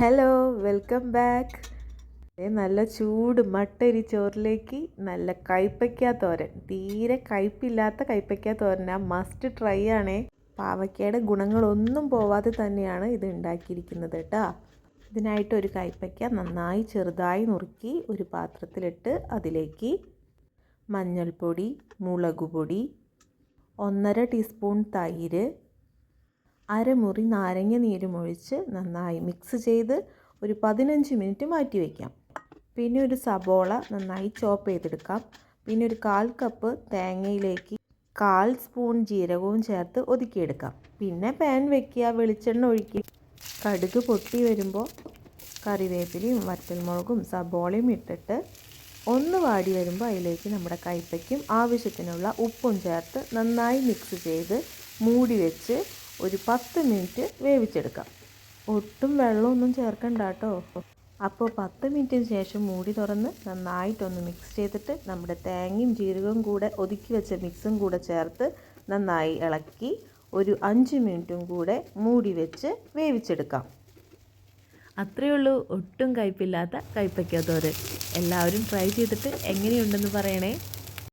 Hello, welcome back. നല്ല ചൂട് മട്ടരി ചോറിലേക്ക് നല്ല കൈപ്പയ്ക്ക തോരൻ. തീരെ കയ്പില്ലാത്ത കൈപ്പയ്ക്ക തോരനാ, മസ്റ്റ് ട്രൈ ആണേ. പാവയ്ക്കയുടെ ഗുണങ്ങളൊന്നും പോവാതെ തന്നെയാണ് ഇത് ഉണ്ടാക്കിയിരിക്കുന്നത് കേട്ടോ. ഇതിനായിട്ട് ഒരു കൈപ്പയ്ക്ക നന്നായി ചെറുതായി നുറുക്കി ഒരു പാത്രത്തിലിട്ട് അതിലേക്ക് മഞ്ഞൾപ്പൊടി, മുളകുപൊടി, 1.5 ടീസ്പൂൺ തൈര്, അരമുറി നാരങ്ങ നീരും ഒഴിച്ച് നന്നായി മിക്സ് ചെയ്ത് ഒരു 15 മിനിറ്റ് മാറ്റി വയ്ക്കാം. പിന്നെ ഒരു സബോള നന്നായി ചോപ്പ് ചെയ്തെടുക്കാം. പിന്നെ ഒരു 1/4 കപ്പ് തേങ്ങയിലേക്ക് 1/4 സ്പൂൺ ജീരകവും ചേർത്ത് ഒതുക്കിയെടുക്കാം. പിന്നെ പാൻ വയ്ക്കുക, വെളിച്ചെണ്ണ ഒഴിക്കുക. കടുക് പൊട്ടി വരുമ്പോൾ കറിവേപ്പിലയും വറ്റൽമുളകും സബോളയും ഇട്ടിട്ട് ഒന്ന് വാടി വരുമ്പോൾ അതിലേക്ക് നമ്മുടെ കൈപ്പയ്ക്കും ആവശ്യത്തിനുള്ള ഉപ്പും ചേർത്ത് നന്നായി മിക്സ് ചെയ്ത് മൂടി വെച്ച് ഒരു 10 മിനിറ്റ് വേവിച്ചെടുക്കാം. ഒട്ടും വെള്ളമൊന്നും ചേർക്കണ്ട കേട്ടോ. അപ്പോൾ 10 മിനിറ്റിന് ശേഷം മൂടി തുറന്ന് നന്നായിട്ടൊന്ന് മിക്സ് ചെയ്തിട്ട് നമ്മുടെ തേങ്ങയും ജീരകവും കൂടെ ഒതുക്കി വെച്ച മിക്സും കൂടെ ചേർത്ത് നന്നായി ഇളക്കി ഒരു 5 മിനിറ്റും കൂടെ മൂടി വെച്ച് വേവിച്ചെടുക്കാം. അത്രയേ ഉള്ളൂ, ഒട്ടും കയ്പില്ലാത്ത കൈപ്പയ്ക്ക തോരൻ. എല്ലാവരും ട്രൈ ചെയ്തിട്ട് എങ്ങനെയുണ്ടെന്ന് പറയണേ.